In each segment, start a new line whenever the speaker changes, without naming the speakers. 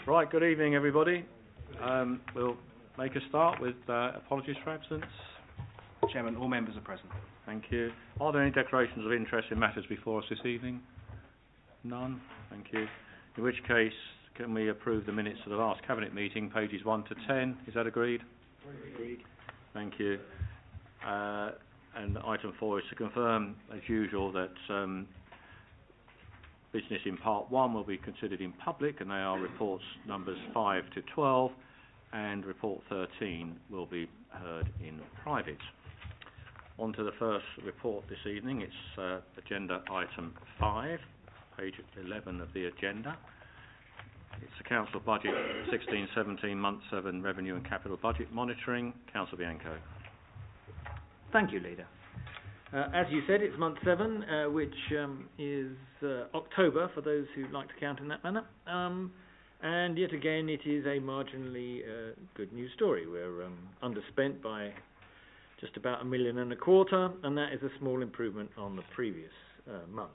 Right, good evening everybody. We'll make a start with apologies for absence.
Chairman, all members are present.
Thank you. Are there any declarations of interest in matters before us this evening? None? Thank you. In which case, can we approve the minutes of the last Cabinet meeting, pages 1 to 10? Is that agreed?
Agreed.
Thank you. And item 4 is to confirm, as usual, that business in Part 1 will be considered in public, and they are reports numbers 5 to 12, and report 13 will be heard in private. On to the first report this evening. It's agenda item 5, page 11 of the agenda. It's the Council Budget 16-17 Month 7 Revenue and Capital Budget Monitoring. Councillor Bianco.
Thank you, Leader. As you said, it's month 7, which is October for those who like to count in that manner. And yet again, it is a marginally good news story. We're underspent by just about £1.25 million, and that is a small improvement on the previous month.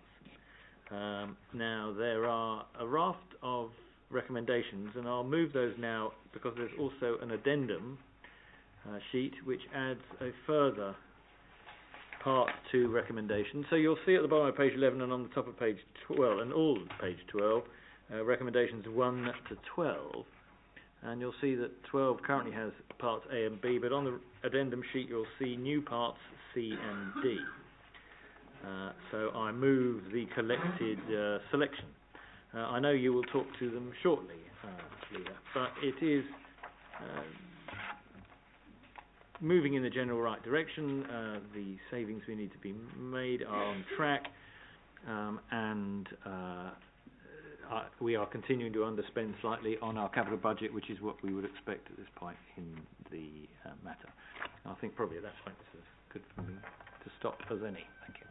Now, there are a raft of recommendations, and I'll move those now because there's also an addendum sheet which adds a further Part 2 recommendation. So you'll see at the bottom of page 11 and on the top of page 12 and all of page 12 recommendations 1 to 12, and you'll see that 12 currently has parts A and B, but on the addendum sheet you'll see new parts C and D. So I move the collected selection. I know you will talk to them shortly, Leader, but it is moving in the general right direction. The savings we need to be made are on track, and we are continuing to underspend slightly on our capital budget, which is what we would expect at this point in the matter. I think probably at that point it's as good for me to stop as any. Thank you.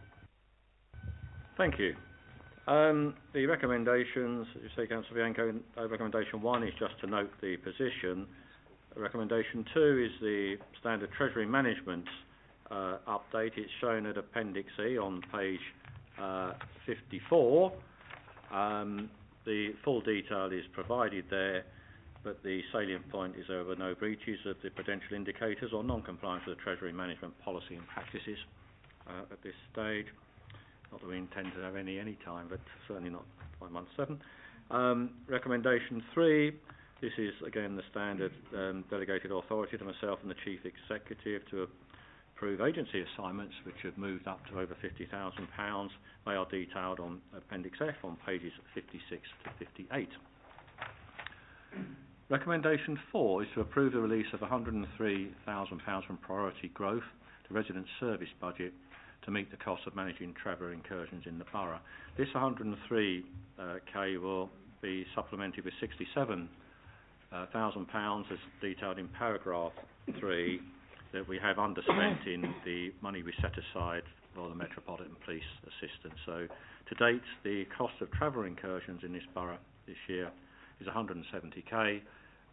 Thank you. The recommendations, as you say, Councillor Bianco, recommendation 1 is just to note the position. Recommendation 2 is the standard Treasury Management update. It's shown at Appendix E on page 54. The full detail is provided there, but the salient point is there were no breaches of the prudential indicators or non-compliance with the Treasury Management policy and practices at this stage. Not that we intend to have any time, but certainly not by month 7. Recommendation 3. This is, again, the standard delegated authority to myself and the Chief Executive to approve agency assignments which have moved up to over £50,000. They are detailed on Appendix F on pages 56 to 58. Recommendation 4 is to approve the release of £103,000 from priority growth to resident service budget to meet the cost of managing traveller incursions in the borough. This £103,000 will be supplemented with £67,000 as detailed in paragraph 3 that we have underspent in the money we set aside for the Metropolitan Police Assistance. So to date, the cost of travel incursions in this borough this year is £170,000,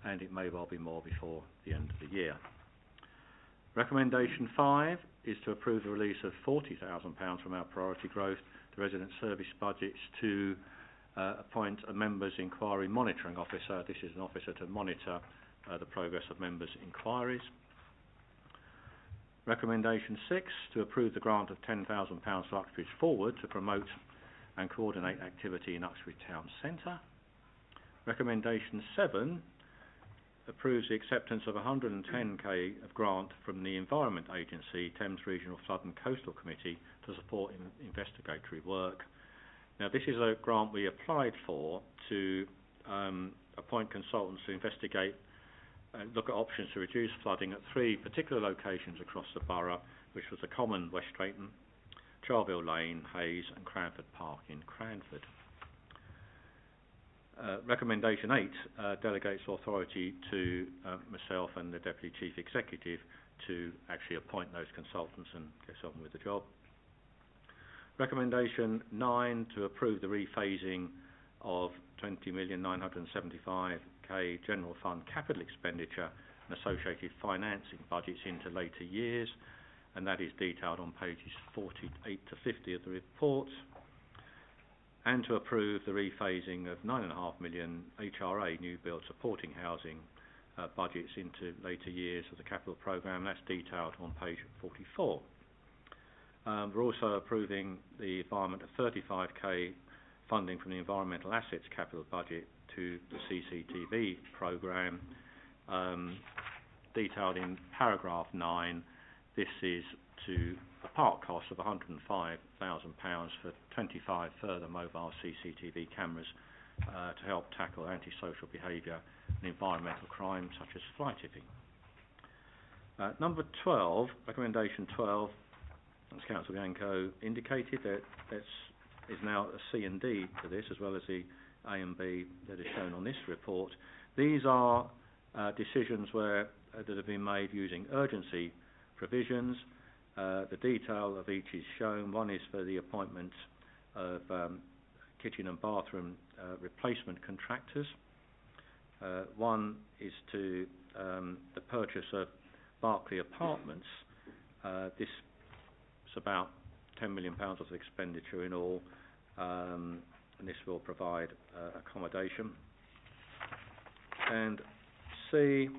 and it may well be more before the end of the year. Recommendation 5 is to approve the release of £40,000 from our priority growth to resident service budgets to appoint a Members' Inquiry Monitoring Officer. This is an officer to monitor the progress of members' inquiries. Recommendation 6, to approve the grant of £10,000 to Uxbridge Forward to promote and coordinate activity in Uxbridge Town Centre. Recommendation 7, approves the acceptance of £110,000 of grant from the Environment Agency, Thames Regional Flood and Coastal Committee to support investigatory work. Now, this is a grant we applied for to appoint consultants to investigate and look at options to reduce flooding at 3 particular locations across the borough, which was the Common, West Drayton, Charleville Lane, Hayes and Cranford Park in Cranford. Recommendation 8 delegates authority to myself and the Deputy Chief Executive to actually appoint those consultants and get on with the job. Recommendation 9 to approve the rephasing of £20,975,000 General Fund capital expenditure and associated financing budgets into later years, and that is detailed on pages 48 to 50 of the report. and to approve the rephasing of £9.5 million HRA new build supporting housing budgets into later years of the capital programme. That's detailed on page 44. We're also approving the environment of 35k funding from the environmental assets capital budget to the CCTV programme, detailed in paragraph 9. This is to a part cost of £105,000 for 25 further mobile CCTV cameras to help tackle antisocial behaviour and environmental crime such as fly tipping. Number 12, recommendation 12, as Councillor Bianco indicated, that is now a C and D to this, as well as the A and B that is shown on this report. These are decisions that have been made using urgency provisions. The detail of each is shown. One is for the appointment of kitchen and bathroom replacement contractors. One is to the purchase of Berkeley Apartments. This is about £10 million of expenditure in all, and this will provide accommodation. And C,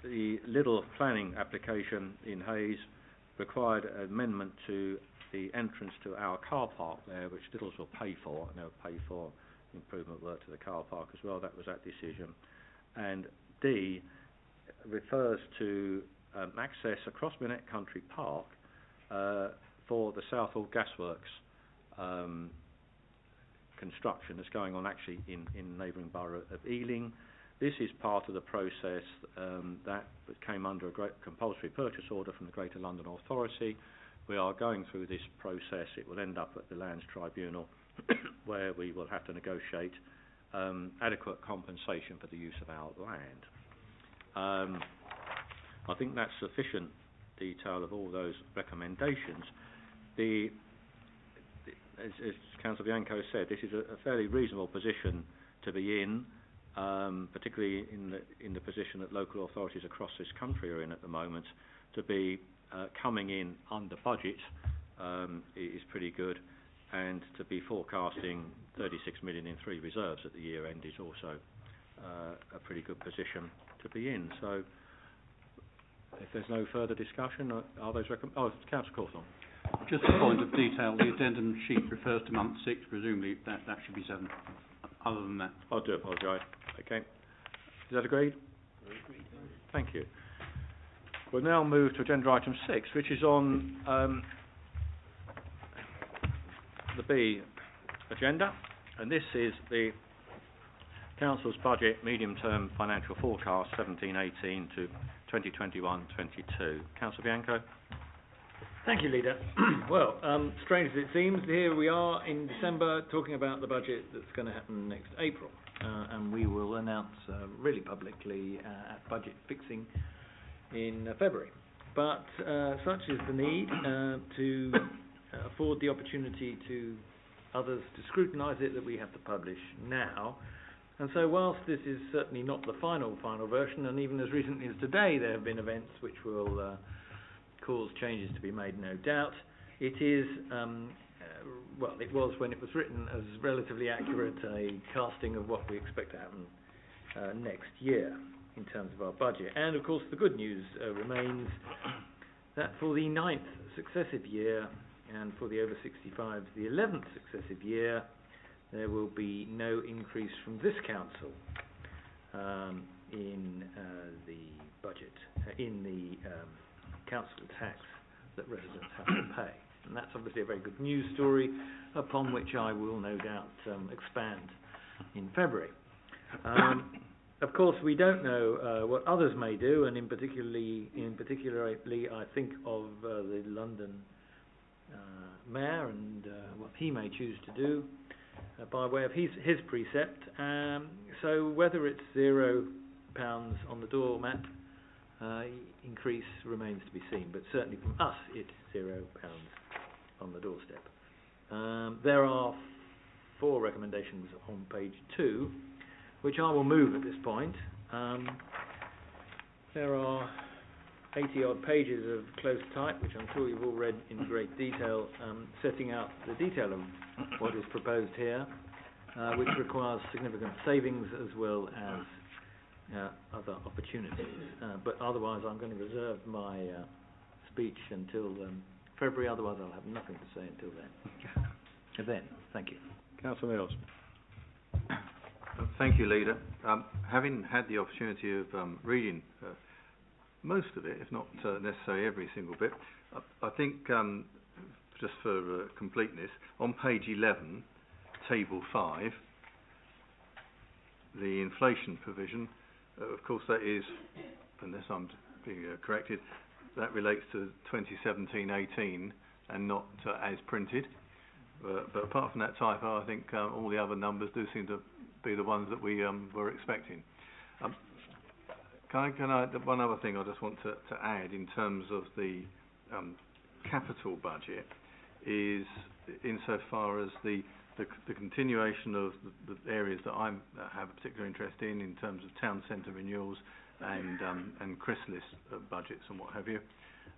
the Lidl planning application in Hayes required an amendment to the entrance to our car park there, which Lidl's will pay for, and they'll pay for improvement work to the car park as well. That was that decision. And D refers to access across Minette Country Park for the Southall Gasworks construction that's going on actually in neighbouring borough of Ealing. This is part of the process that came under a compulsory purchase order from the Greater London Authority. We are going through this process. It will end up at the Lands Tribunal where we will have to negotiate adequate compensation for the use of our land. I think that's sufficient detail of all those recommendations. As Councillor Bianco said, this is a fairly reasonable position to be in, particularly in the position that local authorities across this country are in at the moment. To be coming in under budget is pretty good, and to be forecasting 36 million in 3 reserves at the year end is also a pretty good position to be in. So, if there's no further discussion, are those Councillor Cawthorne.
Just a point of detail, the addendum sheet refers to month 6, presumably that should be 7. Other than that,
I do apologise. Okay. Is that agreed?
Agreed.
Thank you. We'll now move to agenda item 6, which is on the B agenda, and this is the Council's budget medium-term financial forecast 17-18 to 2021-22. Councillor Bianco.
Thank you, Leader. Well, strange as it seems, here we are in December talking about the budget that's going to happen next April, and we will announce really publicly at budget fixing in February. But such is the need to afford the opportunity to others to scrutinise it that we have to publish now. And so whilst this is certainly not the final version, and even as recently as today there have been events which will cause changes to be made, no doubt, it is, well, it was when it was written as relatively accurate a casting of what we expect to happen next year in terms of our budget. And of course the good news remains that for the 9th successive year, and for the over 65s the 11th successive year, there will be no increase from this council in the budget, in the council tax that residents have to pay. And that's obviously a very good news story upon which I will no doubt expand in February. Of course, we don't know what others may do, and particularly I think of the London Mayor and what he may choose to do by way of his precept. So whether it's £0 on the doormat increase remains to be seen, but certainly from us it's £0 on the doorstep. There are 4 recommendations on page 2, which I will move at this point. There are 80-odd pages of close type, which I'm sure you've all read in great detail, setting out the detail of what is proposed here, which requires significant savings as well as other opportunities. But otherwise, I'm going to reserve my speech until February. Otherwise, I'll have nothing to say until then. Thank you.
Councillor Mills.
Thank you, Leader. Having had the opportunity of reading most of it, if not necessarily every single bit, I think, just for completeness, on page 11, table 5, the inflation provision, of course that is, unless I'm being corrected, that relates to 2017-18 and not as printed. But apart from that typo, I think all the other numbers do seem to be the ones that we were expecting. One other thing I just want to add in terms of the capital budget is insofar as the continuation of the areas that I have a particular interest in terms of town centre renewals and chrysalis budgets and what have you.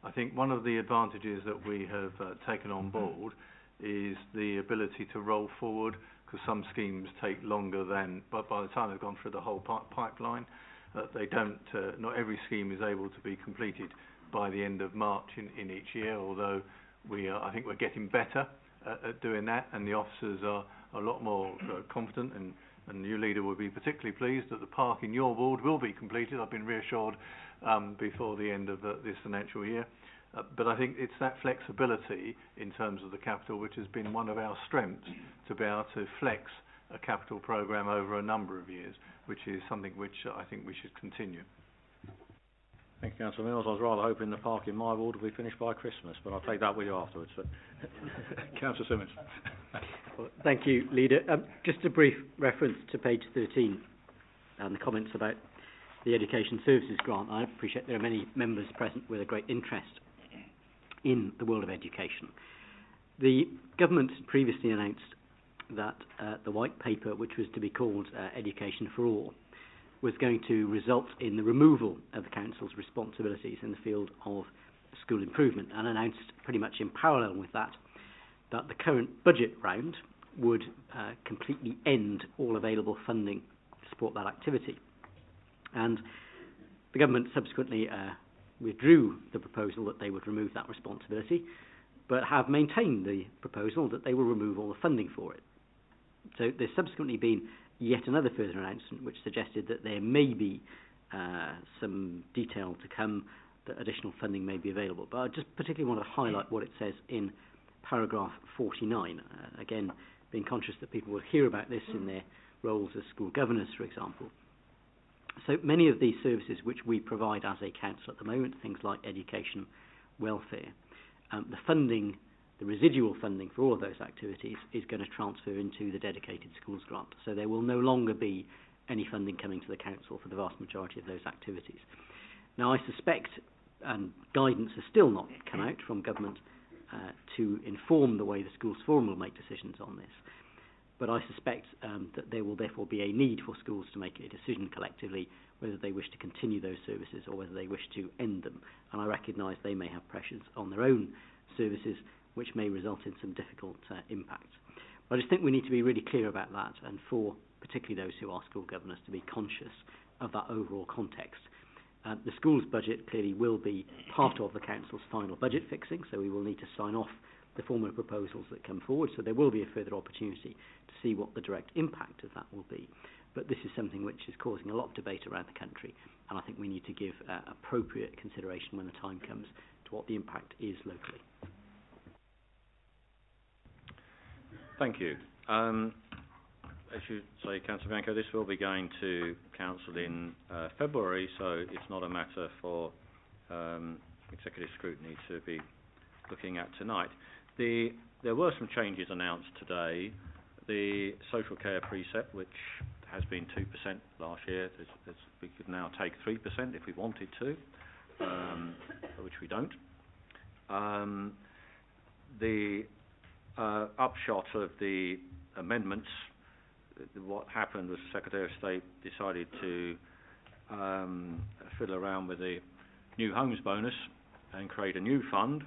I think one of the advantages that we have taken on board is the ability to roll forward, because some schemes take longer than, but by the time they've gone through the whole pipeline, they don't. Not every scheme is able to be completed by the end of March in each year. Although I think we're getting better at doing that, and the officers are a lot more confident. And the new leader will be particularly pleased that the park in your ward will be completed. I've been reassured before the end of this financial year. But I think it's that flexibility in terms of the capital which has been one of our strengths, to be able to flex a capital programme over a number of years, which is something which I think we should continue.
Thank you, Councillor Mills. I was rather hoping the park in my ward will be finished by Christmas, but I'll take that with you afterwards. But Councillor Simmons.
Well, thank you, Leader. Just a brief reference to page 13 and the comments about the Education Services Grant. I appreciate there are many members present with a great interest in the world of education. The government previously announced that the white paper, which was to be called Education for All, was going to result in the removal of the council's responsibilities in the field of school improvement, and announced pretty much in parallel with that the current budget round would completely end all available funding to support that activity. And the government subsequently withdrew the proposal that they would remove that responsibility, but have maintained the proposal that they will remove all the funding for it. So there's subsequently been yet another further announcement which suggested that there may be some detail to come, that additional funding may be available. But I just particularly want to highlight what it says in paragraph 49. Again, being conscious that people will hear about this in their roles as school governors, for example. So many of these services which we provide as a council at the moment, things like education, welfare, the funding, the residual funding for all of those activities is going to transfer into the dedicated schools grant. So there will no longer be any funding coming to the council for the vast majority of those activities. Now I suspect, and guidance has still not come out from government to inform the way the schools forum will make decisions on this, but I suspect that there will therefore be a need for schools to make a decision collectively whether they wish to continue those services or whether they wish to end them. And I recognise they may have pressures on their own services which may result in some difficult impacts. But I just think we need to be really clear about that, and for particularly those who are school governors to be conscious of that overall context. The schools budget clearly will be part of the council's final budget fixing, so we will need to sign off the formal proposals that come forward, so there will be a further opportunity to see what the direct impact of that will be. But this is something which is causing a lot of debate around the country, and I think we need to give appropriate consideration when the time comes to what the impact is locally.
Thank you. As you say, Councillor Bianco, this will be going to Council in February, so it's not a matter for executive scrutiny to be looking at tonight. There were some changes announced today. The social care precept, which has been 2% last year, we could now take 3% if we wanted to, which we don't. The upshot of the amendments, what happened was the Secretary of State decided to fiddle around with the new homes bonus and create a new fund,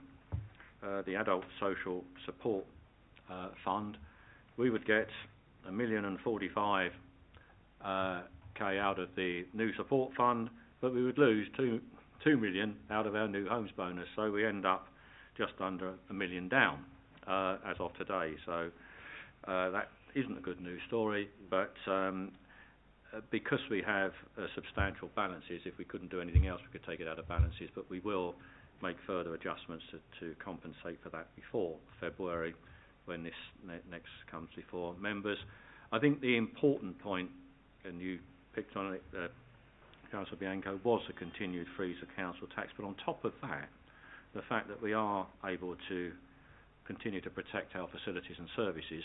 the Adult Social Support Fund, we would get £1,045,000 out of the new support fund, but we would lose two million out of our new homes bonus. So we end up just under £1 million down as of today. So that isn't a good news story, but because we have substantial balances, if we couldn't do anything else, we could take it out of balances, but we will make further adjustments to compensate for that before February, when this next comes before members. I think the important point, and you picked on it, Councillor Bianco, was the continued freeze of council tax, but on top of that, the fact that we are able to continue to protect our facilities and services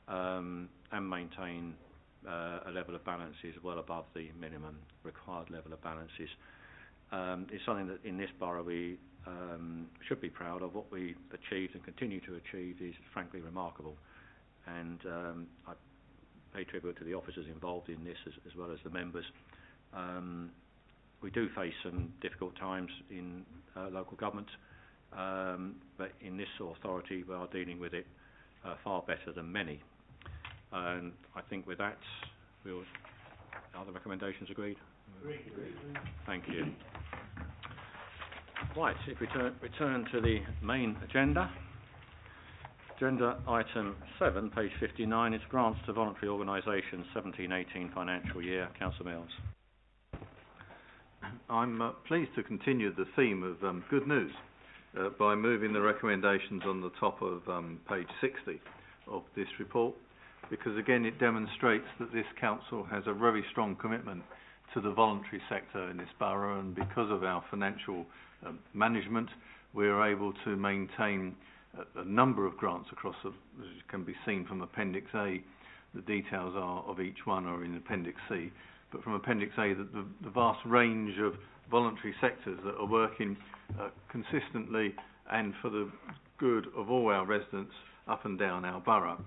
and maintain a level of balances well above the minimum required level of balances is something that in this borough we should be proud of. What we achieved and continue to achieve is frankly remarkable, and I pay tribute to the officers involved in this as well as the members. We do face some difficult times in local government, but in this authority we are dealing with it far better than many. And I think with that, are the recommendations agreed? Agreed. Thank you. Right, if we return to the main agenda. Agenda item 7, page 59, is grants to voluntary organisations 17-18 financial year. Councillor Mills.
I'm pleased to continue the theme of good news by moving the recommendations on the top of page 60 of this report, because again it demonstrates that this council has a very strong commitment to the voluntary sector in this borough, and because of our financial management we are able to maintain a number of grants across, as can be seen from Appendix A. The details of each one are in Appendix C, but from Appendix A, the vast range of voluntary sectors that are working consistently and for the good of all our residents up and down our borough.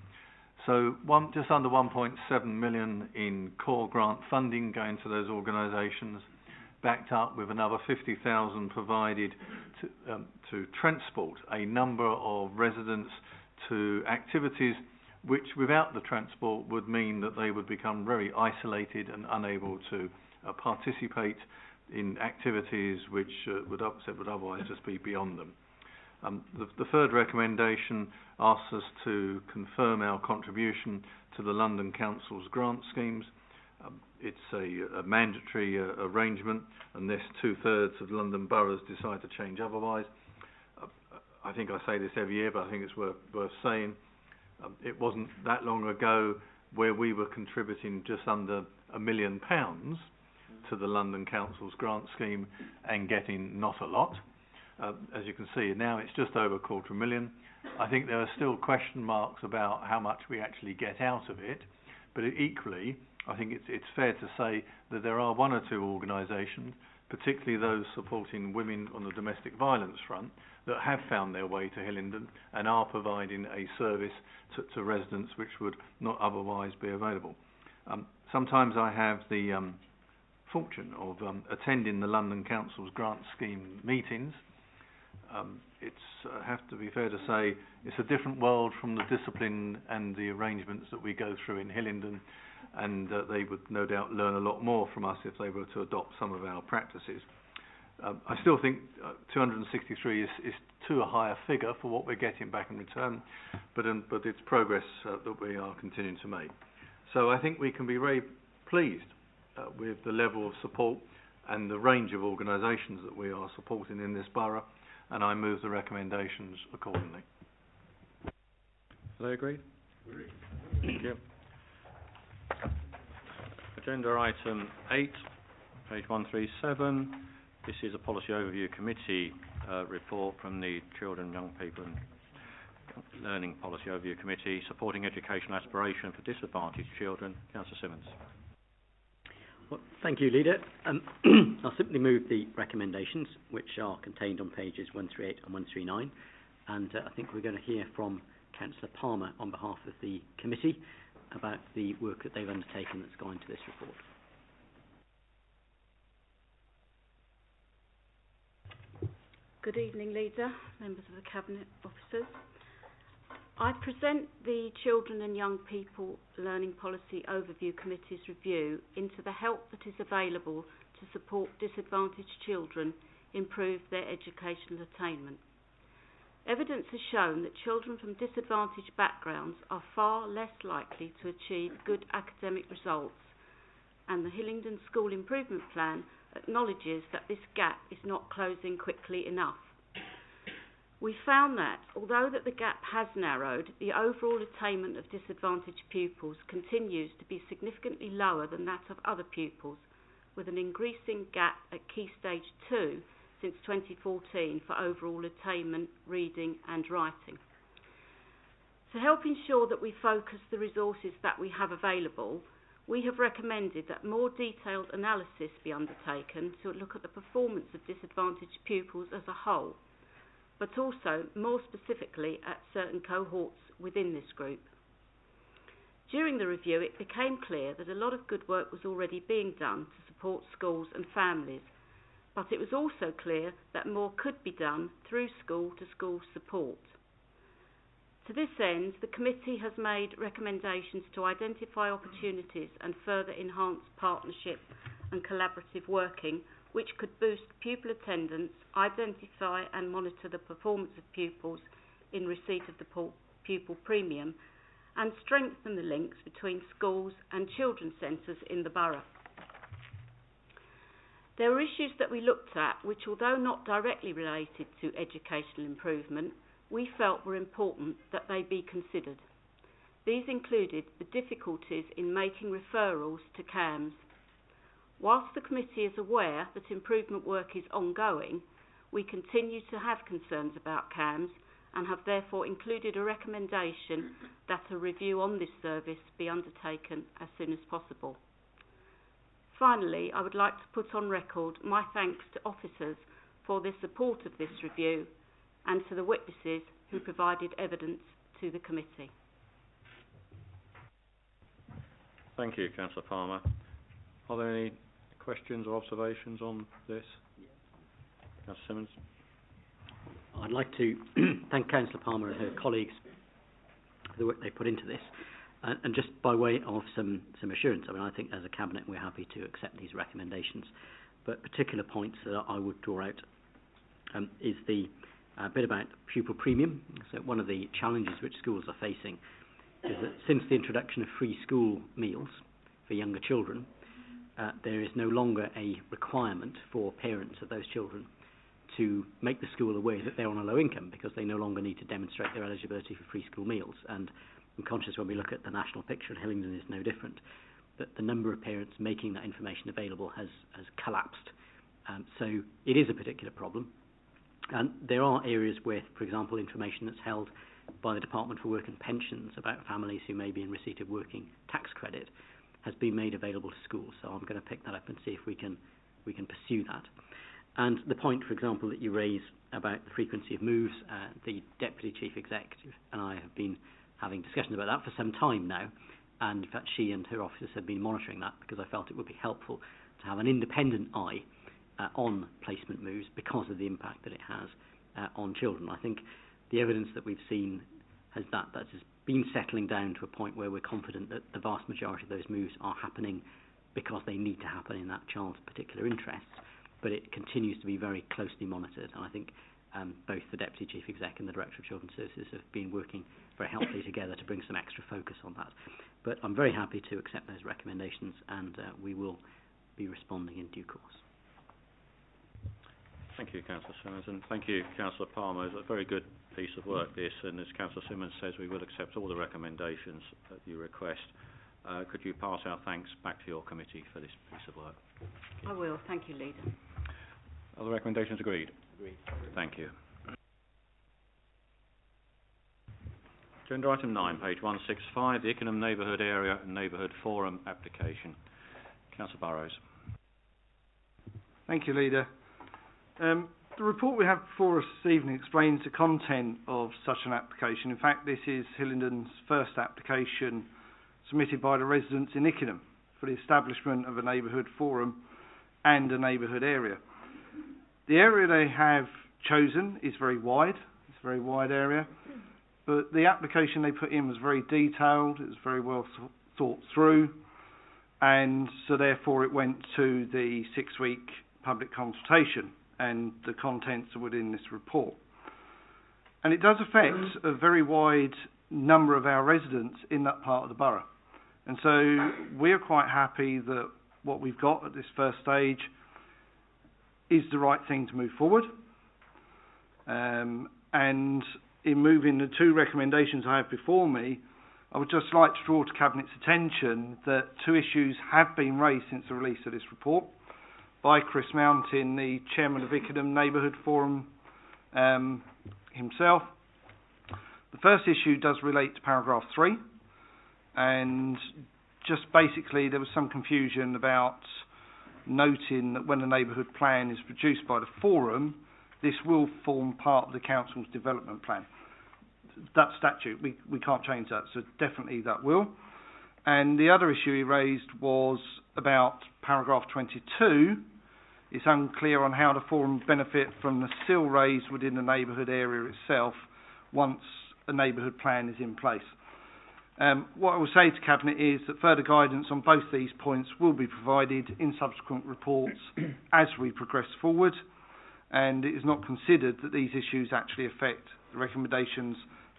So just under 1.7 million in core grant funding going to those organisations, backed up with another 50,000 provided to transport a number of residents to activities which without the transport would mean that they would become very isolated and unable to participate in activities which would otherwise just be beyond them. The third recommendation asks us to confirm our contribution to the London Council's grant schemes. It's a mandatory arrangement unless 2/3 of London boroughs decide to change otherwise. I think I say this every year, but I think it's worth saying. It wasn't that long ago where we were contributing just under £1 million to the London Council's grant scheme and getting not a lot. As you can see, now it's just over £250,000. I think there are still question marks about how much we actually get out of it, but equally, I think it's fair to say that there are one or two organisations, particularly those supporting women on the domestic violence front, that have found their way to Hillingdon and are providing a service to residents which would not otherwise be available. Sometimes I have the fortune of attending the London Council's grant scheme meetings. It's have to be fair to say it's a different world from the discipline and the arrangements that we go through in Hillingdon, and they would no doubt learn a lot more from us if they were to adopt some of our practices. I still think 263 is too a higher figure for what we're getting back in return, but it's progress that we are continuing to make. So I think we can be very pleased with the level of support and the range of organisations that we are supporting in this borough, and I move the recommendations accordingly.
Do they agree? Agreed. Thank you. Agenda item 8, page 137. This is a Policy Overview Committee report from the Children, Young People and Learning Policy Overview Committee, supporting educational aspiration for disadvantaged children. Councillor Simmons.
Well, thank you, Leader. I'll simply move the recommendations, which are contained on pages 138 and 139, and I think we're going to hear from Councillor Palmer on behalf of the committee about the work that they've undertaken that's gone into this report.
Good evening, Leader, members of the Cabinet, officers. I present the Children and Young People Learning Policy Overview Committee's review into the help that is available to support disadvantaged children improve their educational attainment. Evidence has shown that children from disadvantaged backgrounds are far less likely to achieve good academic results, and the Hillingdon School Improvement Plan acknowledges that this gap is not closing quickly enough. We found that, although that the gap has narrowed, the overall attainment of disadvantaged pupils continues to be significantly lower than that of other pupils, with an increasing gap at Key Stage 2 since 2014 for overall attainment, reading and writing. To help ensure that we focus the resources that we have available, we have recommended that more detailed analysis be undertaken to look at the performance of disadvantaged pupils as a whole, but also more specifically at certain cohorts within this group. During the review, it became clear that a lot of good work was already being done to support schools and families, but it was also clear that more could be done through school-to-school support. To this end, the committee has made recommendations to identify opportunities and further enhance partnership and collaborative working, which could boost pupil attendance, identify and monitor the performance of pupils in receipt of the pupil premium, and strengthen the links between schools and children's centres in the borough. There were issues that we looked at which, although not directly related to educational improvement, we felt were important that they be considered. These included the difficulties in making referrals to CAMS. Whilst the committee is aware that improvement work is ongoing, we continue to have concerns about CAMS and have therefore included a recommendation that a review on this service be undertaken as soon as possible. Finally, I would like to put on record my thanks to officers for their support of this review and to the witnesses who provided evidence to the committee.
Thank you, Councillor Palmer. Are there any questions or observations on this? Councillor Simmons.
I'd like to thank Councillor Palmer and her colleagues for the work they put into this. And just by way of some assurance, I mean, I think as a Cabinet we're happy to accept these recommendations, but particular points that I would draw out is the bit about pupil premium. So one of the challenges which schools are facing is that since the introduction of free school meals for younger children, there is no longer a requirement for parents of those children to make the school aware that they're on a low income, because they no longer need to demonstrate their eligibility for free school meals. And I'm conscious when we look at the national picture, and Hillingdon is no different, that the number of parents making that information available has collapsed. So it is a particular problem. And there are areas where, for example, information that's held by the Department for Work and Pensions about families who may be in receipt of working tax credit has been made available to schools. So I'm going to pick that up and see if we can pursue that. And the point, for example, that you raise about the frequency of moves, the Deputy Chief Executive and I have been having discussions about that for some time now, and in fact she and her officers have been monitoring that, because I felt it would be helpful to have an independent eye on placement moves because of the impact that it has on children. I think the evidence that we've seen has that has been settling down to a point where we're confident that the vast majority of those moves are happening because they need to happen in that child's particular interests, but it continues to be very closely monitored. And I think both the Deputy Chief Exec and the Director of Children's Services have been working very helpfully together to bring some extra focus on that. But I'm very happy to accept those recommendations, and we will be responding in due course.
Thank you, Councillor Simmons, and thank you, Councillor Palmer. It's a very good piece of work, this, and as Councillor Simmons says, we will accept all the recommendations that you request. Could you pass our thanks back to your committee for this piece of work?
I will. Thank you, Leader.
Are the recommendations agreed?
Agreed.
Thank you. Agenda item 9, page 165, the Ickenham Neighbourhood Area and Neighbourhood Forum application. Councillor Burrows.
Thank you, Leader. The report we have before us this evening explains the content of such an application. In fact, this is Hillingdon's first application submitted by the residents in Ickenham for the establishment of a neighbourhood forum and a neighbourhood area. The area they have chosen is very wide. It's a very wide area. But the application they put in was very detailed. It was very well thought through. And so therefore it went to the 6-week public consultation, and the contents are within this report. And it does affect a very wide number of our residents in that part of the borough. And so we're quite happy that what we've got at this first stage is the right thing to move forward. And in moving the 2 recommendations I have before me, I would just like to draw to Cabinet's attention that 2 issues have been raised since the release of this report by Chris Mountain, the Chairman of Ickenham Neighbourhood Forum himself. The first issue does relate to paragraph 3, and just basically there was some confusion about noting that when a neighbourhood plan is produced by the forum, this will form part of the council's development plan. That statute, we can't change that, so definitely that will. And the other issue he raised was about paragraph 22. It's unclear on how the forum benefit from the Cllr Rays within the neighbourhood area itself once a neighbourhood plan is in place. What I will say to Cabinet is that further guidance on both these points will be provided in subsequent reports as we progress forward, and it is not considered that these issues actually affect the recommendations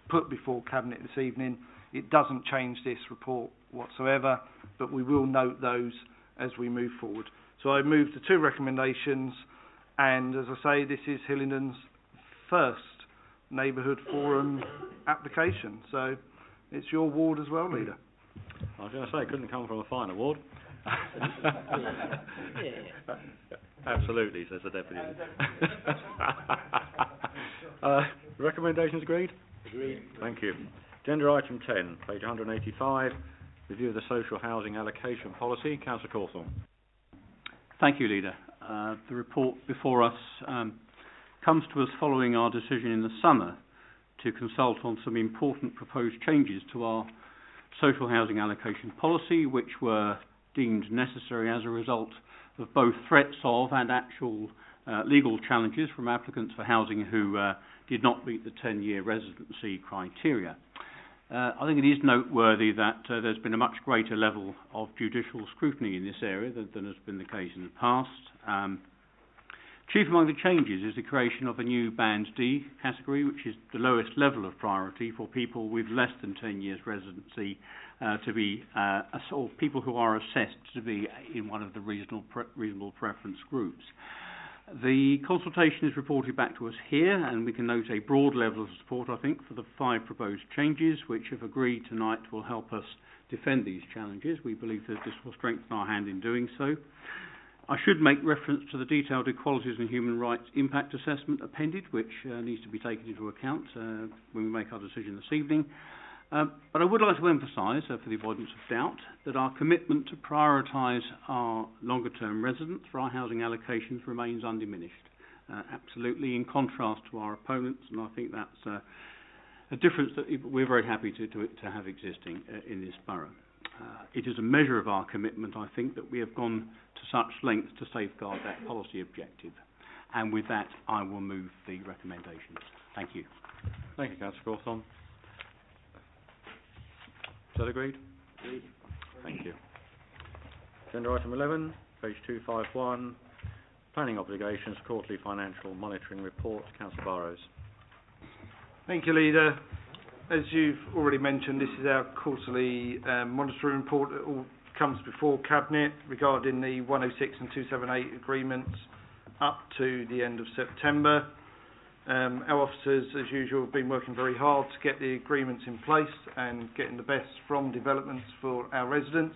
put before Cabinet this evening. It doesn't change this report whatsoever, but we will note those as we move forward. So I move the 2 recommendations, and as I say, this is Hillingdon's first Neighbourhood Forum application. So it's your ward as well, Leader.
I was going to say, it couldn't come from a finer ward. Absolutely, says the Deputy. Recommendations agreed? Agreed. Thank you. Agenda item 10, page 185, review of the social housing allocation policy. Councillor Cawthorne.
Thank you, Leader. The report before us comes to us following our decision in the summer to consult on some important proposed changes to our social housing allocation policy, which were deemed necessary as a result of both threats of and actual legal challenges from applicants for housing who did not meet the 10-year residency criteria. I think it is noteworthy that there's been a much greater level of judicial scrutiny in this area than has been the case in the past. Chief among the changes is the creation of a new Band D category, which is the lowest level of priority for people with less than 10 years residency or people who are assessed to be in one of the reasonable preference groups. The consultation is reported back to us here, and we can note a broad level of support, I think, for the 5 proposed changes, which, if agreed tonight, will help us defend these challenges. We believe that this will strengthen our hand in doing so. I should make reference to the detailed equalities and human rights impact assessment appended, which needs to be taken into account when we make our decision this evening. But I would like to emphasise, for the avoidance of doubt, that our commitment to prioritise our longer-term residents for our housing allocations remains undiminished, absolutely in contrast to our opponents, and I think that's a difference that we're very happy to have existing in this borough. It is a measure of our commitment, I think, that we have gone to such lengths to safeguard that policy objective. And with that, I will move the recommendations. Thank you.
Thank you, Councillor Cawthorne. Is that agreed? Agreed. Thank you. Agenda item 11, page 251, planning obligations, quarterly financial monitoring report. Councillor Burrows.
Thank you, Leader. As you've already mentioned, this is our quarterly monitoring report. It all comes before Cabinet regarding the 106 and 278 agreements up to the end of September. Our officers, as usual, have been working very hard to get the agreements in place and getting the best from developments for our residents.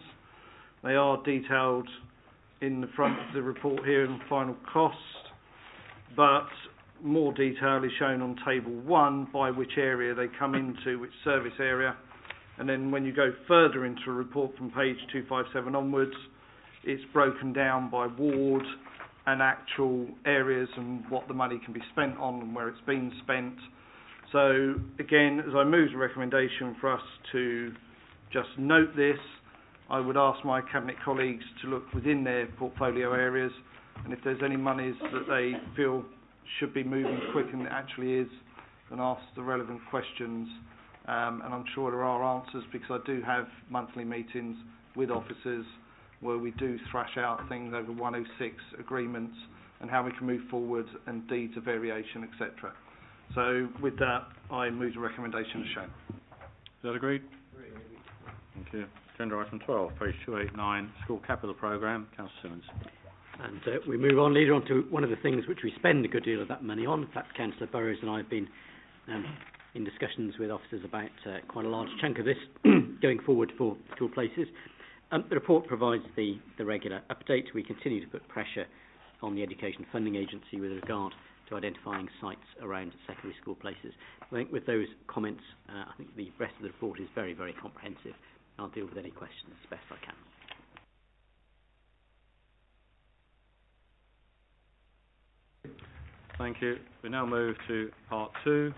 They are detailed in the front of the report here in final cost, but more detail is shown on table 1 by which area they come into, which service area, and then when you go further into a report from page 257 onwards, it's broken down by ward and actual areas and what the money can be spent on and where it's been spent. So again, as I move the recommendation for us to just note this, I would ask my Cabinet colleagues to look within their portfolio areas, and if there's any monies that they feel should be moving quicker than it actually is, and ask the relevant questions. And I'm sure there are answers, because I do have monthly meetings with officers where we do thrash out things over 106 agreements and how we can move forward and deeds of variation, etc. So with that, I move the recommendation as shown.
Is that agreed? Thank you. Agenda item 12, page 289, School Capital Programme. Councillor Simmons.
And we move on, Leader, on to one of the things which we spend a good deal of that money on. In fact, Councillor Burrows and I have been in discussions with officers about quite a large chunk of this going forward for school places. The report provides the regular update. We continue to put pressure on the Education Funding Agency with regard to identifying sites around secondary school places. I think with those comments, I think the rest of the report is very, very comprehensive. I'll deal with any questions as best I can.
Thank you. We now move to part 2.